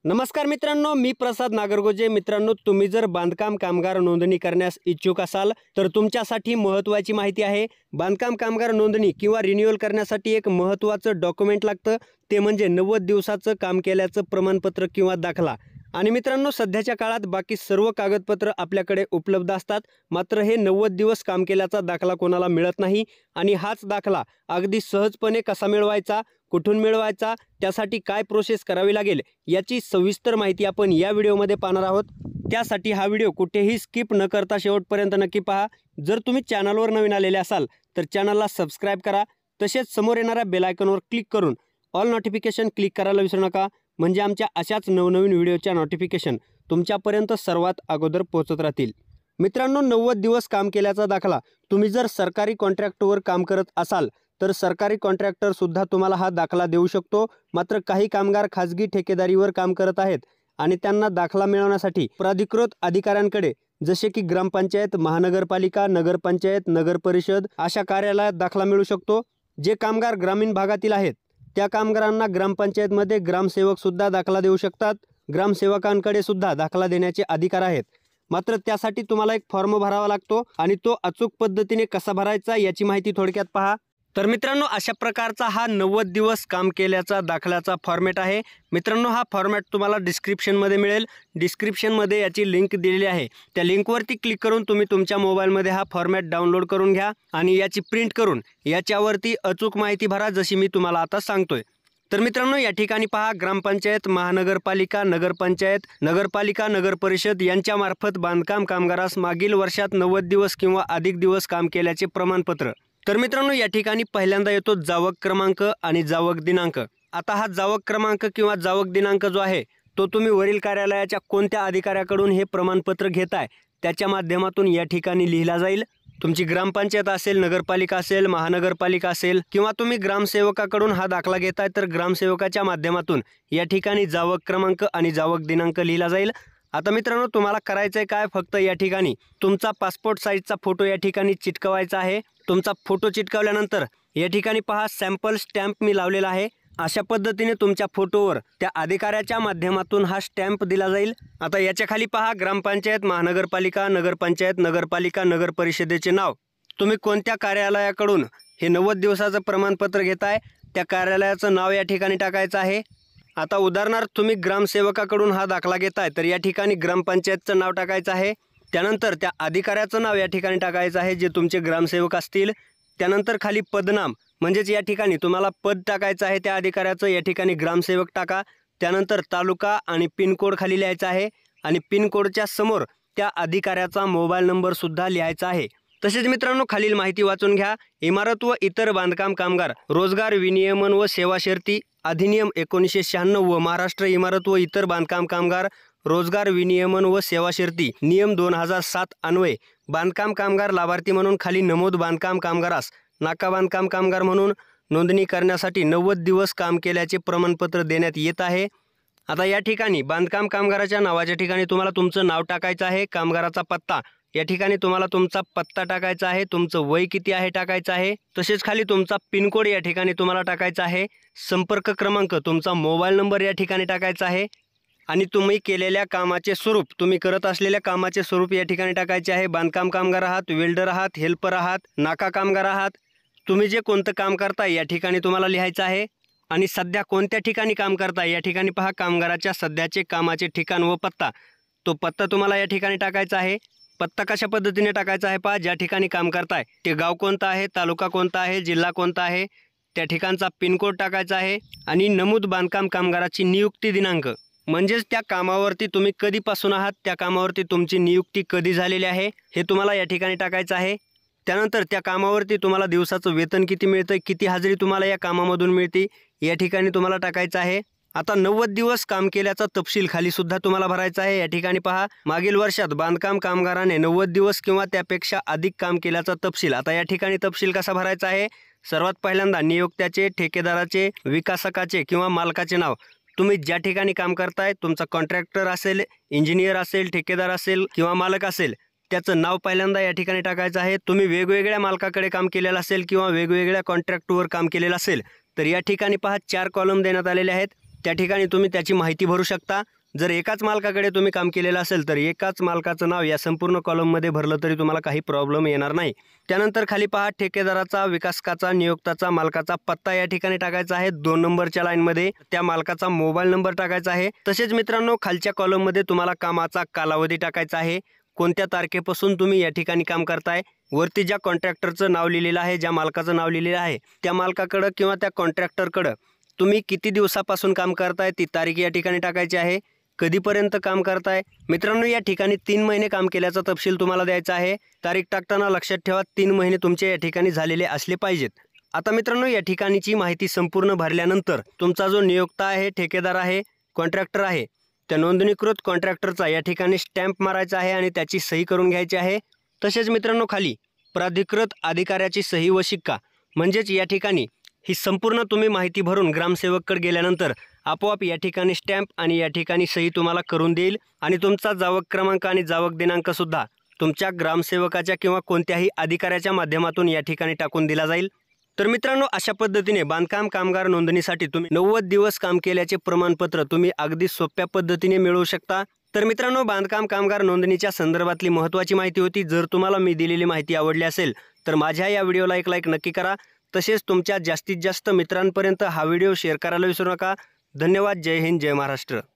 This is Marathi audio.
नमस्कार मित्रांनो, मी प्रसाद नागरगोजे। मित्रांनो, तुम्ही जर बांधकाम कामगार नोंदणी करण्यास इच्छुक असाल तर तुमच्यासाठी महत्त्वाची माहिती आहे। बांधकाम कामगार नोंदणी किंवा रिन्यूअल करण्यासाठी एक महत्त्वाचं डॉक्युमेंट लागतं, ते म्हणजे 90 दिवसाचं काम केल्याचं प्रमाणपत्र किंवा दाखला। आणि मित्रांनो, सध्याच्या काळात बाकी सर्व कागदपत्र आपल्याकडे उपलब्ध असतात, मात्र हे 90 दिवस काम केल्याचा दाखला कोणाला मिळत नाही। आणि हाच दाखला अगदी सहजपणे कसा मिळवायचा, कुठून मिळवायचा, त्यासाठी काय प्रोसेस करावी लागेल याची सविस्तर माहिती आपण या व्हिडिओमध्ये पाहणार आहोत। त्यासाठी हा व्हिडिओ कुठेही स्किप न करता शेवटपर्यंत नक्की पहा। जर तुम्ही चॅनलवर नवीन आलेले असाल तर चॅनलला सबस्क्राइब करा, तसेच समोर येणाऱ्या बेल आयकॉनवर क्लिक करून ऑल नोटिफिकेशन क्लिक करायला विसरू नका, म्हणजे आमच्या अशाच नवनवीन व्हिडिओच्या नोटिफिकेशन तुमच्यापर्यंत सर्वात अगोदर पोहोचत राहतील। मित्रांनो, 90 दिवस काम केल्याचा दाखला तुम्ही जर सरकारी कॉन्ट्रॅक्टवर काम करत असाल तर सरकारी कॉन्ट्रॅक्टर सुद्धा तुम्हाला हा दाखला देऊ शकतो। मात्र काही कामगार खाजगी ठेकेदारीवर काम करत आहेत आणि त्यांना दाखला मिळवण्यासाठी प्राधिकृत अधिकाऱ्यांकडे जसे की ग्रामपंचायत, महानगरपालिका, नगरपंचायत, नगर परिषद अशा कार्यालयात दाखला मिळू शकतो। जे कामगार ग्रामीण भागातील आहेत त्या कामगारांना ग्रामपंचायतमध्ये ग्रामसेवक सुद्धा दाखला देऊ शकतात। ग्रामसेवकांकडे सुद्धा दाखला देण्याचे अधिकार आहेत, मात्र त्यासाठी तुम्हाला एक फॉर्म भरावा लागतो आणि तो अचूक पद्धतीने कसा भरायचा याची माहिती थोडक्यात पहा। तर मित्रांनो, अशा प्रकारचा हा 90 दिवस काम केल्याचा दाखल्याचा फॉर्मॅट आहे। मित्रांनो, हा फॉर्मॅट तुम्हाला डिस्क्रिप्शनमध्ये मिळेल। डिस्क्रिप्शनमध्ये याची लिंक दिलेली आहे, त्या लिंकवरती क्लिक करून तुम्ही तुमच्या मोबाईलमध्ये हा फॉर्मॅट डाउनलोड करून घ्या आणि याची प्रिंट करून याच्यावरती अचूक माहिती भरा, जशी मी तुम्हाला आता सांगतोय। तर मित्रांनो, या ठिकाणी पहा, ग्रामपंचायत, महानगरपालिका, नगरपंचायत, नगरपालिका, नगर परिषद यांच्या मार्फत बांधकाम कामगारास मागील वर्षात 90 दिवस किंवा अधिक दिवस काम केल्याचे प्रमाणपत्र। तर मित्रांनो, या ठिकाणी पहिल्यांदा येतो जावक क्रमांक आणि जावक दिनांक। आता हा जावक क्रमांक किंवा जावक दिनांक जो आहे तो तुम्ही वरील कार्यालयाच्या कोणत्या अधिकाऱ्याकडून हे प्रमाणपत्र घेताय त्याच्या माध्यमातून या ठिकाणी लिहिला जाईल। तुमची ग्रामपंचायत असेल, नगरपालिका असेल, महानगरपालिका असेल किंवा तुम्ही ग्रामसेवकाकडून हा दाखला घेताय तर ग्रामसेवकाच्या माध्यमातून या ठिकाणी जावक क्रमांक आणि जावक दिनांक लिहिला जाईल। आता मित्रांनो, तुम्हाला करायचंय काय, फक्त या ठिकाणी तुमचा पासपोर्ट साईजचा फोटो या ठिकाणी चिटकवायचा आहे। तुमचा फोटो चिटकवल्यानंतर या ठिकाणी पहा, सॅम्पल स्टॅम्प मी लावलेला आहे। अशा पद्धतीने तुमच्या फोटोवर त्या अधिकाऱ्याच्या माध्यमातून हा स्टॅम्प दिला जाईल। आता याच्या खाली पहा, ग्रामपंचायत, महानगरपालिका, नगरपंचायत, नगरपालिका, नगर परिषदेचे नाव। तुम्ही कोणत्या कार्यालयाकडून हे 90 दिवसाचं प्रमाणपत्र घेताय त्या कार्यालयाचं नाव या ठिकाणी टाकायचं आहे। आता उदाहरणार्थ तुम्ही ग्रामसेवकाकडून हा दाखला घेताय तर या ठिकाणी ग्रामपंचायतचं नाव टाकायचं आहे। त्यानंतर त्या अधिकाऱ्याचं नाव या ठिकाणी टाकायचं आहे जे तुमचे ग्रामसेवक असतील। त्यानंतर खाली पदनाम, म्हणजेच या ठिकाणी तुम्हाला पद टाकायचं आहे त्या अधिकाऱ्याचं, या ठिकाणी ग्रामसेवक टाका। त्यानंतर तालुका आणि पिनकोड खाली लिहायचा आहे आणि पिनकोडच्या समोर त्या अधिकाऱ्याचा मोबाईल नंबर सुद्धा लिहायचा आहे। तसेच मित्रांनो, खालील माहिती वाचून घ्या। इमारत व इतर बांधकाम कामगार रोजगार विनियमन व सेवा शर्ती अधिनियम 1996 व महाराष्ट्र इमारत व इतर बांधकाम कामगार रोजगार विनियमन व सेवा शर्ती नियम 2007 अन्वये बांधकाम कामगार लाभार्थी म्हणून खाली नमूद बांधकाम कामगारास नाका बांधकाम कामगार म्हणून नोंदणी करण्यासाठी 90 दिवस काम केल्याचे प्रमाणपत्र देण्यात येत आहे। आता या ठिकाणी बांधकाम कामगाराच्या नावाच्या ठिकाणी तुम्हाला तुमचं नाव टाकायचं आहे। कामगाराचा पत्ता, या ठिकाणी तुम्हाला तुमचा पत्ता टाकायचा आहे। तुमचं वय किती आहे टाकायचं आहे। तसेच खाली तुमचा पिनकोड या ठिकाणी तुम्हाला टाकायचा आहे। संपर्क क्रमांक, तुमचा मोबाईल नंबर या ठिकाणी टाकायचा आहे आणि तुम्ही केलेल्या कामाचे स्वरूप, तुम्ही करत असलेल्या कामाचे स्वरूप या ठिकाणी टाकायचे आहे। बांधकाम कामगार आहात, वेल्डर आहात, हेल्पर आहात, नाका कामगार आहात, तुम्ही जे कोणतं काम करताय या ठिकाणी तुम्हाला लिहायचं आहे। आणि सध्या कोणत्या ठिकाणी काम करताय या ठिकाणी पहा, कामगाराच्या सध्याचे कामाचे ठिकाण व पत्ता, तो पत्ता तुम्हाला या ठिकाणी टाकायचा आहे। पत्ता कशा पद्धतीने टाकायचा आहे पहा, ज्या ठिकाणी काम करताय ते गाव कोणतं आहे, तालुका कोणता आहे, जिल्हा कोणता आहे, त्या ठिकाणचा पिनकोड टाकायचा आहे आणि नमूद बांधकाम कामगाराची नियुक्ती दिनांक, म्हणजेच त्या कामावरती तुम्ही कधीपासून आहात, त्या कामावरती तुमची नियुक्ती कधी झालेली आहे हे तुम्हाला या ठिकाणी टाकायचं आहे। त्यानंतर त्या कामावरती तुम्हाला दिवसाचं वेतन किती मिळतं, किती हजेरी तुम्हाला या कामामधून मिळते या ठिकाणी तुम्हाला टाकायचं आहे। आता 90 दिवस काम केल्याचा तपशील खाली सुद्धा तुम्हाला भरायचा आहे। या ठिकाणी पहा, मागील वर्षात बांधकाम कामगाराने 90 दिवस किंवा त्यापेक्षा अधिक काम केल्याचा तपशील। आता या ठिकाणी तपशील कसा भरायचा आहे, सर्वात पहिल्यांदा नियोक्त्याचे, ठेकेदाराचे, विकासकाचे किंवा मालकाचे नाव। तुम्ही ज्या ठिकाणी काम करताय, तुमचा कॉन्ट्रॅक्टर असेल, इंजिनियर असेल, ठेकेदार असेल किंवा मालक असेल, त्याचं नाव पहिल्यांदा या ठिकाणी टाकायचं आहे। तुम्ही वेगवेगळ्या मालकाकडे काम केलेलं असेल किंवा वेगवेगळ्या कॉन्ट्रॅक्टवर काम केलेलं असेल तर या ठिकाणी पहा 4 कॉलम देण्यात आलेले आहेत। त्या ठिकाणी तुम्ही त्याची माहिती भरू शकता। जर एकाच मालकाकडे तुम्ही काम केलेलं असेल तर एकाच मालकाचं नाव या संपूर्ण कॉलममध्ये भरलं तरी तुम्हाला काही प्रॉब्लेम येणार नाही। त्यानंतर खाली पहा ठेकेदाराचा, विकासकाचा, नियोक्ताचा, मालकाचा पत्ता या ठिकाणी टाकायचा आहे। 2 नंबरच्या लाईनमध्ये त्या मालकाचा मोबाईल नंबर टाकायचा आहे। तसेच मित्रांनो खालच्या कॉलममध्ये तुम्हाला कामाचा कालावधी टाकायचा आहे। कोणत्या तारखेपासून तुम्ही या ठिकाणी काम करताय, वरती ज्या कॉन्ट्रॅक्टरचं नाव लिहिलेलं आहे, ज्या मालकाचं नाव लिहिलेलं आहे त्या मालकाकडं किंवा त्या कॉन्ट्रॅक्टरकडं तुम्ही किती दिवसापासून काम करताय ती तारीख या ठिकाणी टाकायची आहे। कधीपर्यंत काम करताय मित्रांनो, या ठिकाणी 3 महिने काम केल्याचा तपशील तुम्हाला द्यायचा आहे। तारीख टाकताना लक्षात ठेवा 3 महिने तुमचे या ठिकाणी झालेले असले पाहिजेत। आता मित्रांनो या ठिकाणीची माहिती संपूर्ण भरल्यानंतर तुमचा जो नियोक्ता आहे, ठेकेदार आहे, कॉन्ट्रॅक्टर आहे, त्या नोंदणीकृत कॉन्ट्रॅक्टरचा या ठिकाणी स्टॅम्प मारायचा आहे आणि त्याची सही करून घ्यायची आहे। तसेच मित्रांनो खाली प्राधिकृत अधिकाऱ्याची सही व शिक्का, म्हणजेच या ठिकाणी ही संपूर्ण तुम्ही माहिती भरून ग्रामसेवककडे गेल्यानंतर आपोआप या ठिकाणी स्टॅम्प आणि या ठिकाणी सही तुम्हाला करून देईल आणि तुमचा जावक क्रमांक आणि जावक दिनांक सुद्धा तुमच्या ग्रामसेवकाच्या किंवा कोणत्याही अधिकाऱ्याच्या माध्यमातून या ठिकाणी टाकून दिला जाईल। तर मित्रांनो अशा पद्धतीने बांधकाम कामगार नोंदणीसाठी तुम्ही 90 दिवस काम केल्याचे प्रमाणपत्र तुम्ही अगदी सोप्या पद्धतीने मिळवू शकता। तर मित्रांनो बांधकाम कामगार नोंदणीच्या संदर्भातली महत्त्वाची माहिती होती। जर तुम्हाला मी दिलेली माहिती आवडली असेल तर माझ्या या व्हिडिओला एक लाईक नक्की करा। तसेच तुमच्या जास्तीत जास्त मित्रांपर्यंत हा व्हिडिओ शेअर करायला विसरू नका। धन्यवाद। जय हिंद, जय महाराष्ट्र।